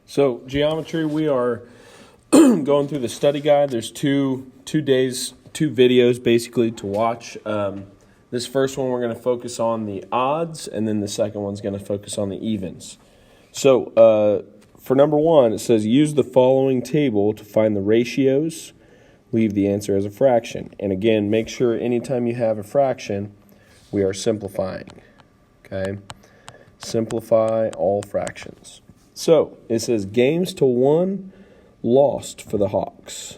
So geometry, we are going through the study guide. There's two videos basically to watch. This first one we're going to focus on the odds, and then the second one's going to focus on the evens. So for number one, it says use the following table to find the ratios. Leave the answer as a fraction. And again, make sure anytime you have a fraction, we are simplifying. Okay? Simplify all fractions. So it says games to 1 lost for the Hawks.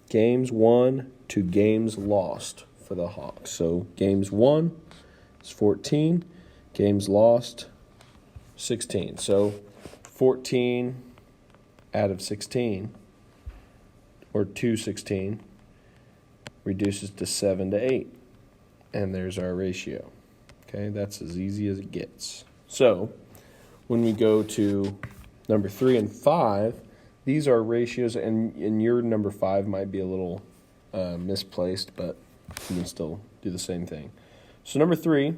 Games won to games lost for the Hawks. So games won is 14. Games lost, 16. So 14 out of 16, or 216, reduces to 7 to 8. And there's our ratio. Okay, that's as easy as it gets. So when we go to number 3 and 5, these are ratios, and your number 5 might be a little misplaced, but you can still do the same thing. So number 3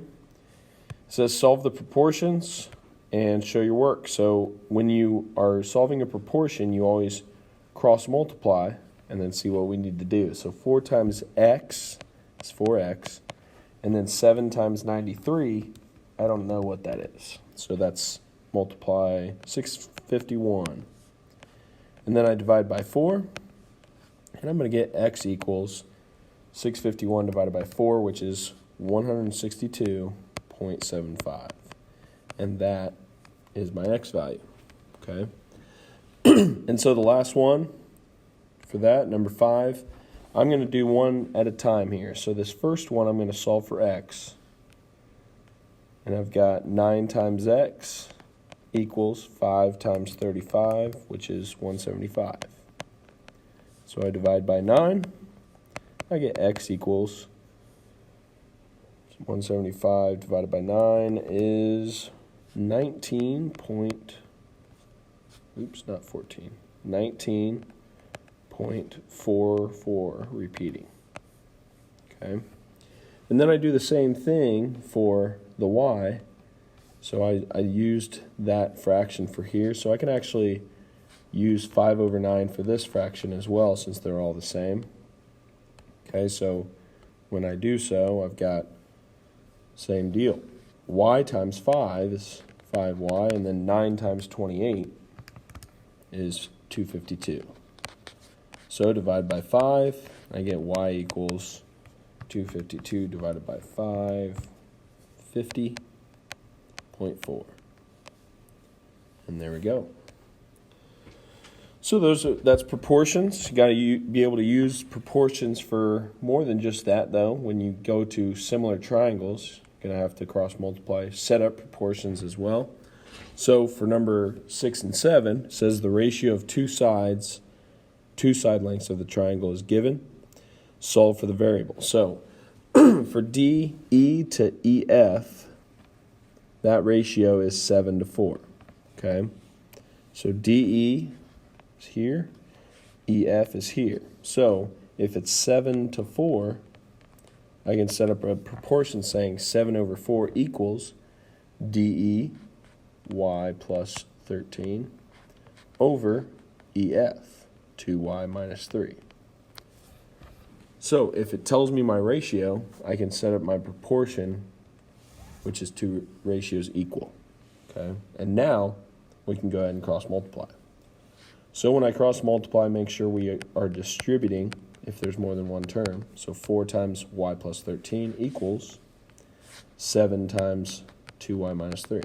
says solve the proportions and show your work. So when you are solving a proportion, you always cross multiply and then see what we need to do. So 4 times x is 4x, and then 7 times 93, I don't know what that is. So that's multiply 651. And then I divide by 4, and I'm going to get x equals 651 divided by 4, which is 162.75. And that is my x value. Okay? And so the last one for that, number 5, I'm going to do one at a time here. So this first one, I'm going to solve for x. And I've got 9 times x equals 5 times 35, which is 175. So I divide by 9. I get x equals 175 divided by 9 is 19.44 repeating. Okay. And then I do the same thing for the y. So I used that fraction for here. So I can actually use 5 over 9 for this fraction as well, since they're all the same. Okay, so when I do so, I've got same deal. Y times 5 is 5y, and then 9 times 28 is 252. So divide by 5, I get y equals 252 divided by 5, 50.4. And there we go. So that's proportions. You got to be able to use proportions for more than just that, though. When you go to similar triangles, you're going to have to cross multiply, set up proportions as well. So for number 6 and 7, it says the ratio of two side lengths of the triangle is given. Solve for the variable. So for DE to EF, that ratio is 7 to 4. Okay? So DE is here, EF is here. So if it's 7 to 4, I can set up a proportion saying 7 over 4 equals DE, y plus 13, over EF, 2y minus 3. So if it tells me my ratio, I can set up my proportion, which is 2 ratios equal. Okay? And now we can go ahead and cross multiply. So when I cross multiply, make sure we are distributing if there's more than one term. So 4 times y plus 13 equals 7 times 2y minus 3.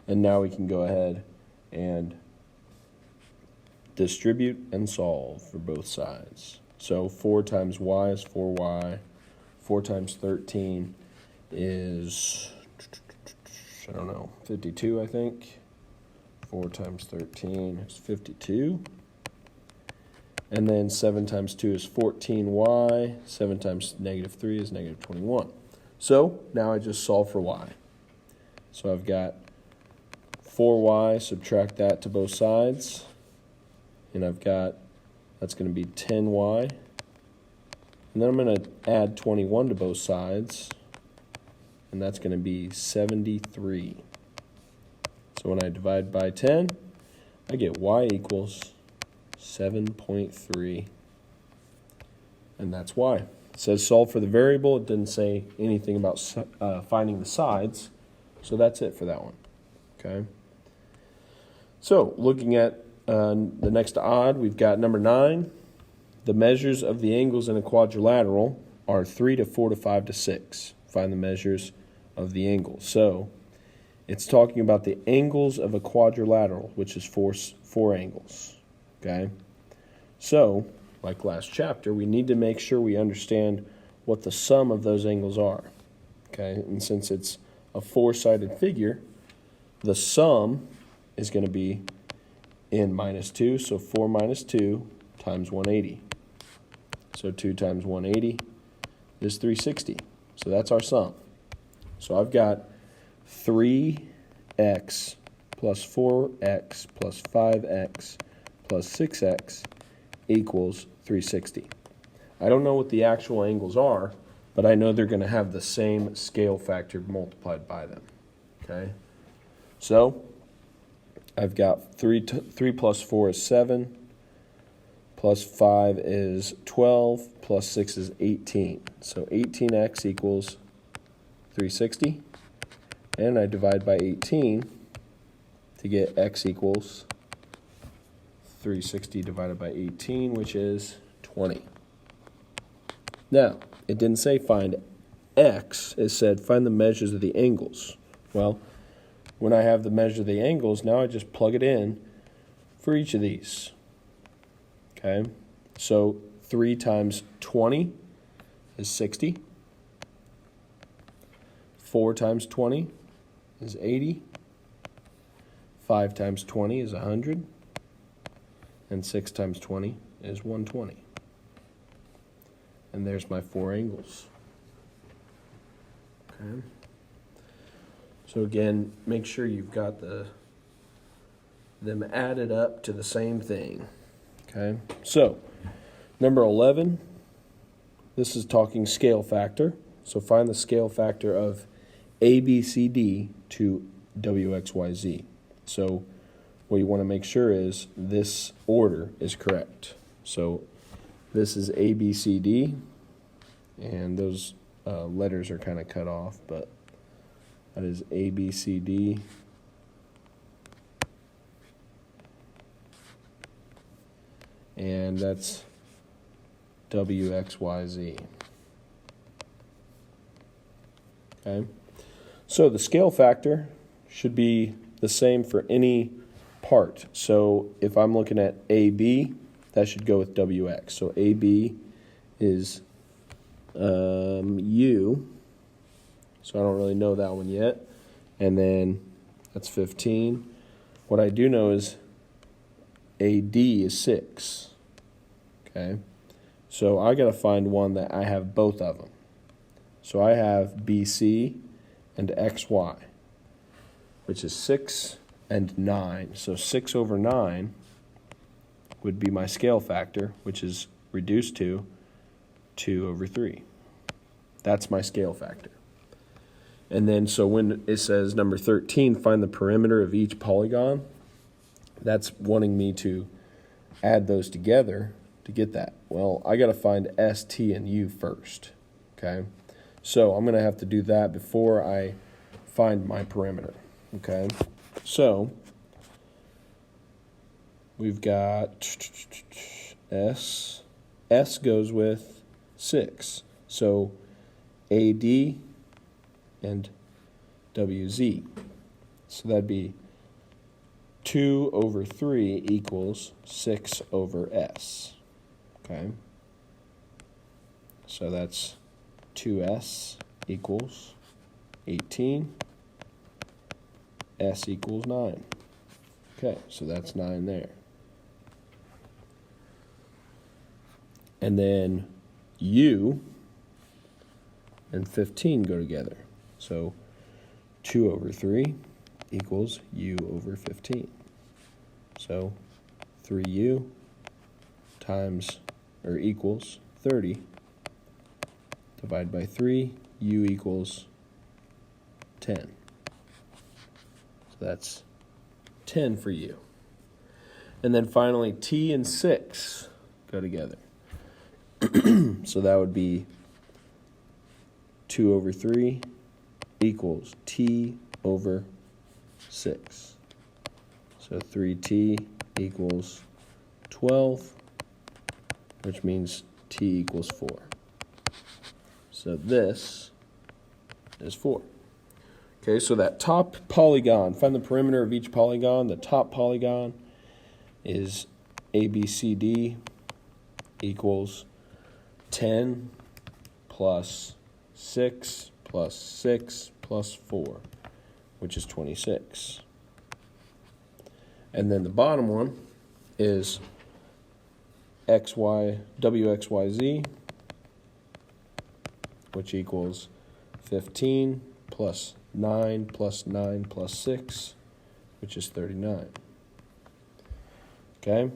And now we can go ahead and distribute and solve for both sides. So 4 times y is 4y. 4 times 13 is, 52, I think. 4 times 13 is 52. And then 7 times 2 is 14y. 7 times negative 3 is negative 21. So now I just solve for y. So I've got 4y, subtract that to both sides. And I've got, that's going to be 10y. And then I'm going to add 21 to both sides. And that's going to be 73. So when I divide by 10, I get y equals 7.3. And that's why. It says solve for the variable. It didn't say anything about finding the sides. So that's it for that one. Okay. So looking at the next odd, we've got number 9. The measures of the angles in a quadrilateral are 3 to 4 to 5 to 6. Find the measures of the angles. So it's talking about the angles of a quadrilateral, which is four angles. Okay. So, like last chapter, we need to make sure we understand what the sum of those angles are. Okay. And since it's a 4-sided figure, the sum is going to be in minus 2. So 4 minus 2 times 180. So 2 times 180 is 360. So that's our sum. So I've got 3x plus 4x plus 5x plus 6x equals 360. I don't know what the actual angles are, but I know they're going to have the same scale factor multiplied by them. Okay? So I've got 3 plus 4 is 7, plus 5 is 12, plus 6 is 18. So 18x equals 360. And I divide by 18 to get x equals 360 divided by 18, which is 20. Now, it didn't say find x. It said find the measures of the angles. Well, when I have the measure of the angles, now I just plug it in for each of these. Okay? So 3 times 20 is 60. 4 times 20 is 80. 5 times 20 is 100. And 6 times 20 is 120. And there's my 4 angles. Okay. So again, make sure you've got them added up to the same thing. Okay. So number 11, this is talking scale factor. So find the scale factor of ABCD to WXYZ. So what you want to make sure is this order is correct. So this is ABCD, and those letters are kind of cut off, but that is ABCD. And that's WXYZ. Okay. So the scale factor should be the same for any part. So if I'm looking at AB, that should go with WX. So AB is U. So I don't really know that one yet. And then that's 15. What I do know is AD is 6. Okay. So I got to find one that I have both of them. So I have BC and XY, which is 6 and 9. So 6 over 9 would be my scale factor, which is reduced to 2 over 3. That's my scale factor. And then so when it says number 13, find the perimeter of each polygon, that's wanting me to add those together to get that. Well, I got to find S, T, and U first. Okay? So I'm going to have to do that before I find my perimeter. Okay? So we've got S. S goes with 6. So AD and WZ. So that'd be 2 over 3 equals 6 over S. Okay? So that's 2S equals 18. S equals 9. Okay, so that's 9 there. And then U and 15 go together. So 2 over 3 equals U over 15. So 3U times or equals 30. Divide by 3, U equals 10. So that's 10 for you. And then finally, t and 6 go together. So that would be 2 over 3 equals t over 6. So 3t equals 12, which means t equals 4. So this is 4. Okay, so that top polygon, find the perimeter of each polygon. The top polygon is ABCD equals 10 plus 6 plus 6 plus 4, which is 26. And then the bottom one is WXYZ, which equals 15 plus 9 plus 9 plus 6, which is 39. Okay?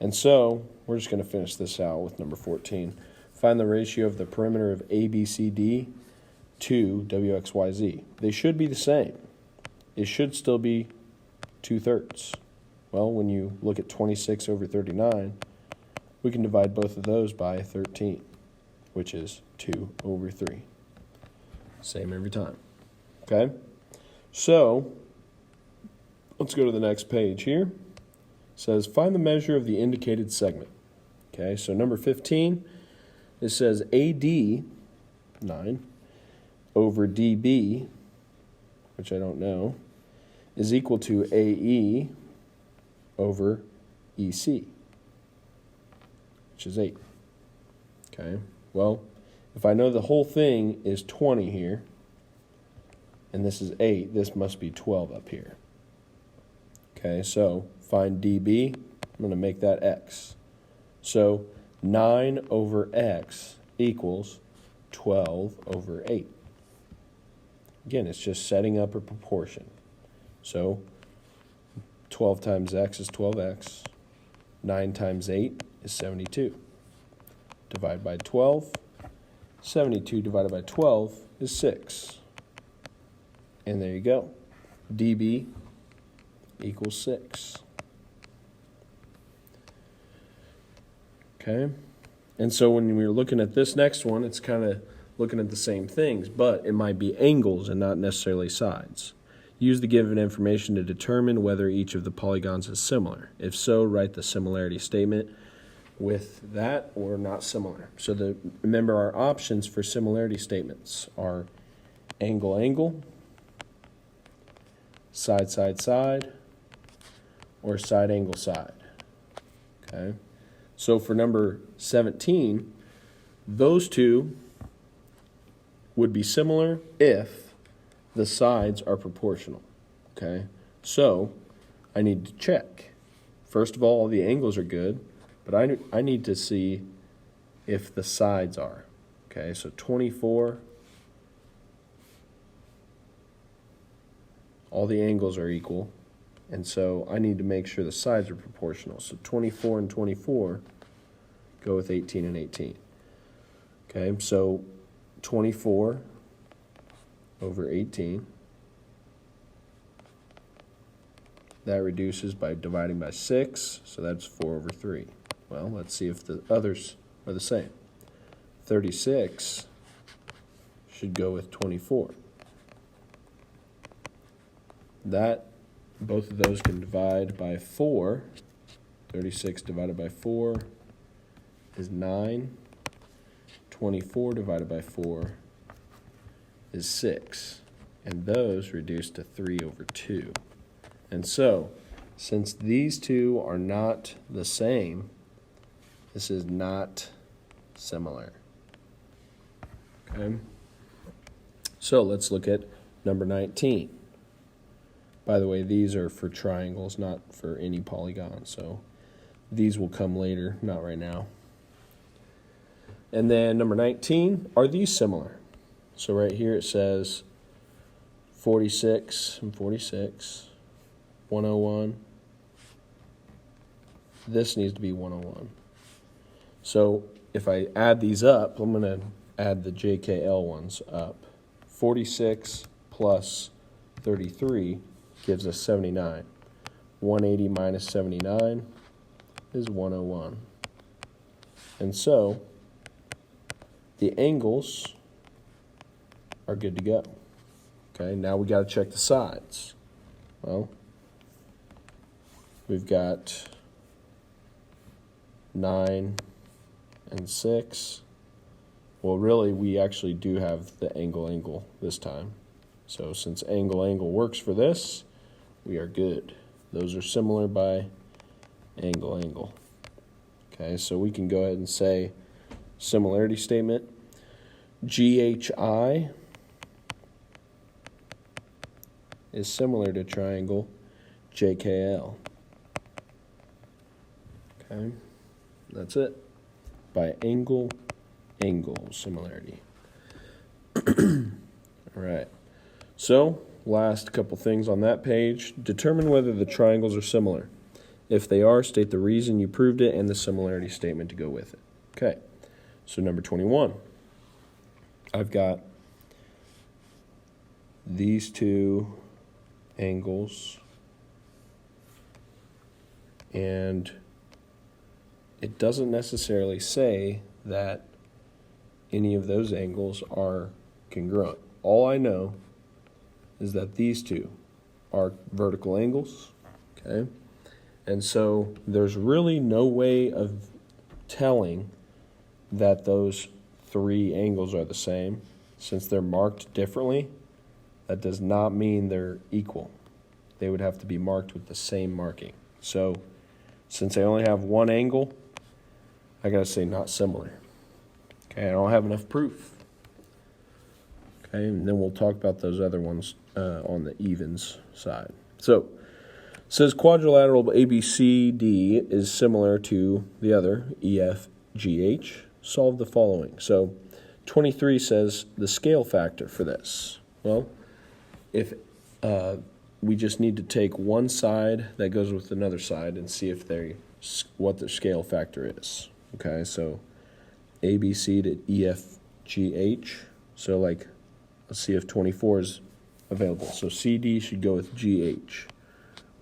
And so, we're just going to finish this out with number 14. Find the ratio of the perimeter of ABCD to WXYZ. They should be the same. It should still be 2/3. Well, when you look at 26 over 39, we can divide both of those by 13, which is 2 over 3. Same every time. Okay? So, let's go to the next page here. It says, find the measure of the indicated segment. Okay, so number 15, it says AD, 9, over DB, which I don't know, is equal to AE over EC, which is 8. Okay, well, if I know the whole thing is 20 here, and this is 8, this must be 12 up here. Okay, so find DB. I'm going to make that X. So 9 over X equals 12 over 8. Again, it's just setting up a proportion. So 12 times X is 12X. 9 times 8 is 72. Divide by 12. 72 divided by 12 is 6. And there you go. DB equals 6. Okay? And so when we're looking at this next one, it's kind of looking at the same things, but it might be angles and not necessarily sides. Use the given information to determine whether each of the polygons is similar. If so, write the similarity statement with that or not similar. So remember our options for similarity statements are angle, angle, side, side, side, or side, angle, side. Okay? So for number 17, those two would be similar if the sides are proportional. Okay? So I need to check. First of all the angles are good, but I need to see if the sides are. Okay, so 24, all the angles are equal, and so I need to make sure the sides are proportional. So 24 and 24 go with 18 and 18. Okay, so 24 over 18, that reduces by dividing by 6, so that's 4 over 3. Well, let's see if the others are the same. 36 should go with 24. That, both of those can divide by 4. 36 divided by 4 is 9. 24 divided by 4 is 6. And those reduce to 3 over 2. And so, since these two are not the same, this is not similar. Okay? So let's look at number 19. By the way, these are for triangles, not for any polygon. So these will come later, not right now. And then number 19, are these similar? So right here it says 46 and 46, 101. This needs to be 101. So if I add these up, I'm going to add the JKL ones up. 46 plus 33 gives us 79. 180 minus 79 is 101. And so the angles are good to go. Okay, now we got to check the sides. Well, we've got 9 and 6. Well, really, we actually do have the angle this time. So since angle works for this, we are good. Those are similar by angle. Okay, so we can go ahead and say similarity statement. GHI is similar to triangle JKL. Okay, that's it. By angle similarity. All right. So, last couple things on that page. Determine whether the triangles are similar. If they are, state the reason you proved it and the similarity statement to go with it. Okay. So, number 21. I've got these two angles, and it doesn't necessarily say that any of those angles are congruent. All I know is that these two are vertical angles, okay? And so there's really no way of telling that those three angles are the same. Since they're marked differently, that does not mean they're equal. They would have to be marked with the same marking. So since I only have one angle, I gotta say not similar. Okay, I don't have enough proof. Okay, and then we'll talk about those other ones on the evens side. So, it says quadrilateral ABCD is similar to the other, EFGH. Solve the following. So, 23 says the scale factor for this. Well, if we just need to take one side that goes with another side and see if what their scale factor is. Okay, so ABC to EFGH. So like, let's see if 24 is available. So CD should go with GH,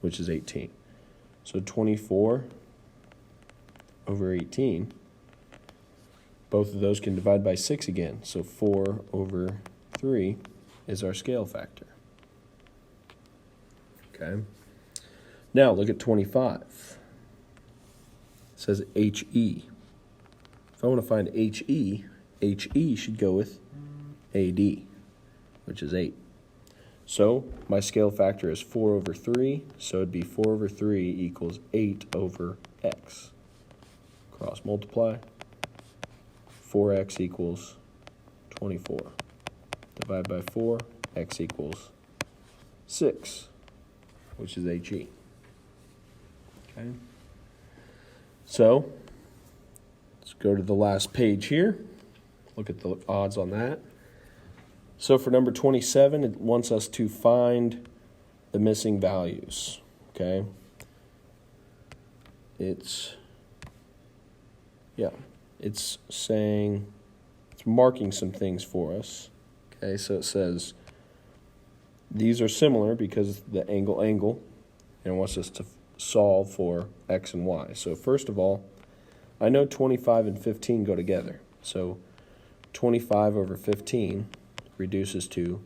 which is 18. So 24 over 18. Both of those can divide by 6 again. So 4 over 3 is our scale factor. Okay. Now look at 25. It says HE. If I want to find HE should go with AD, which is 8. So my scale factor is 4 over 3, so it'd be 4 over 3 equals 8 over x. Cross multiply. 4x equals 24. Divide by 4, x equals 6, which is HE. Okay. So let's go to the last page here. Look at the odds on that. So for number 27, it wants us to find the missing values. Okay. It's saying, it's marking some things for us. Okay, so it says these are similar because the angle, and it wants us to solve for x and y. So first of all, I know 25 and 15 go together. So 25 over 15 reduces to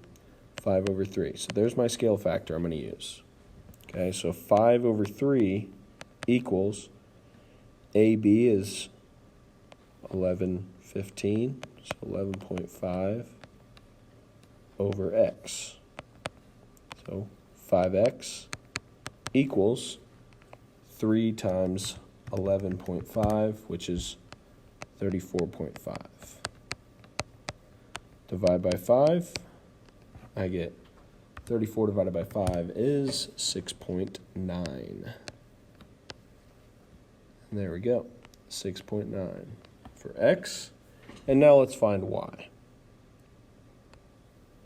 5 over 3. So there's my scale factor I'm going to use. Okay, so 5 over 3 equals AB is 1115, so 11.5 over x. So 5x equals 3 times 11.5, which is 34.5. Divide by 5, I get 34 divided by 5 is 6.9. And there we go, 6.9 for x. And now let's find y.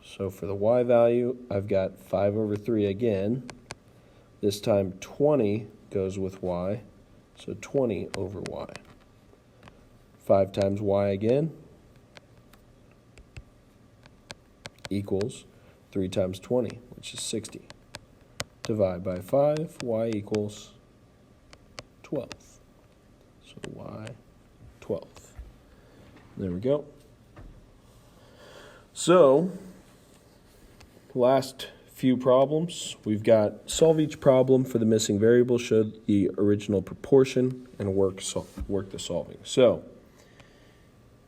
So for the y value, I've got 5 over 3 again. This time 20 goes with y, so 20 over y. 5 times y again equals 3 times 20, which is 60. divide by 5, y equals 12. So y 12. There we go. So, last few problems. We've got solve each problem for the missing variable, show the original proportion, and work the solving. So,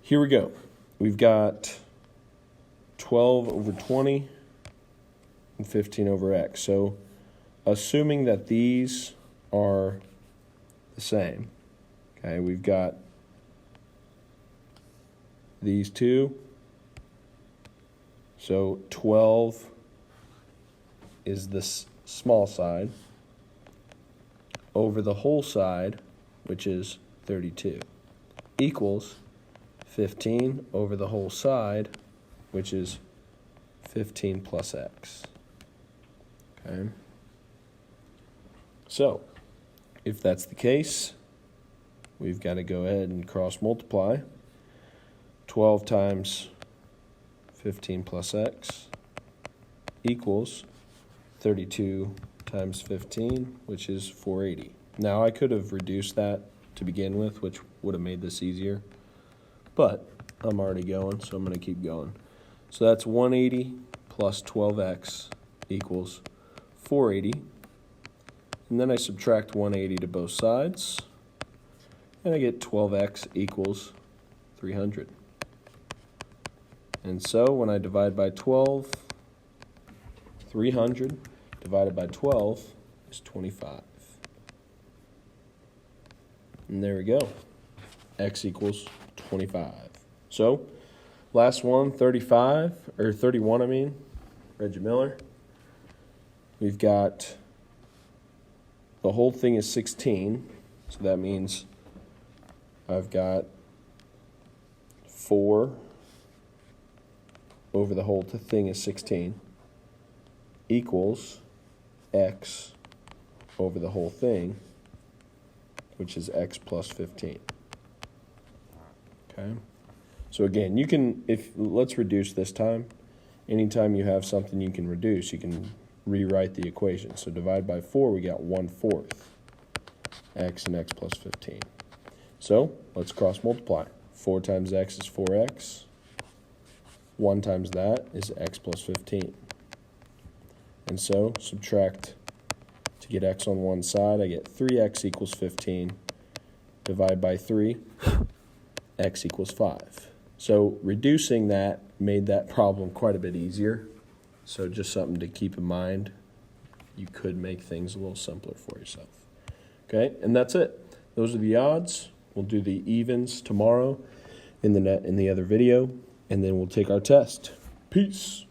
here we go. We've got 12 over 20 and 15 over x. So, assuming that these are the same, okay, we've got these two. So 12 is this small side over the whole side, which is 32, equals 15 over the whole side, which is 15 plus x. Okay. So, if that's the case, we've got to go ahead and cross multiply. 12 times 15 plus x equals 32 times 15, which is 480. Now, I could have reduced that to begin with, which would have made this easier, but I'm already going, so I'm going to keep going. So that's 180 plus 12x equals 480. And then I subtract 180 to both sides, and I get 12x equals 300. And so when I divide by 12, 300 divided by 12 is 25. And there we go. X equals 25. So, last one, 31, I mean, Reggie Miller. We've got, the whole thing is 16, so that means I've got 4 over the whole thing is 16 equals x over the whole thing, which is x plus 15. Okay? So again, you can, let's reduce this time. Anytime you have something you can reduce, you can rewrite the equation. So divide by 4, we got 1/4 x and x plus 15. So let's cross multiply. 4 times x is 4x. 1 times that is x plus 15. And so subtract to get x on one side. I get 3x equals 15. Divide by 3, x equals 5. So reducing that made that problem quite a bit easier. So just something to keep in mind. You could make things a little simpler for yourself. Okay, and that's it. Those are the odds. We'll do the evens tomorrow in the other video, and then we'll take our test. Peace.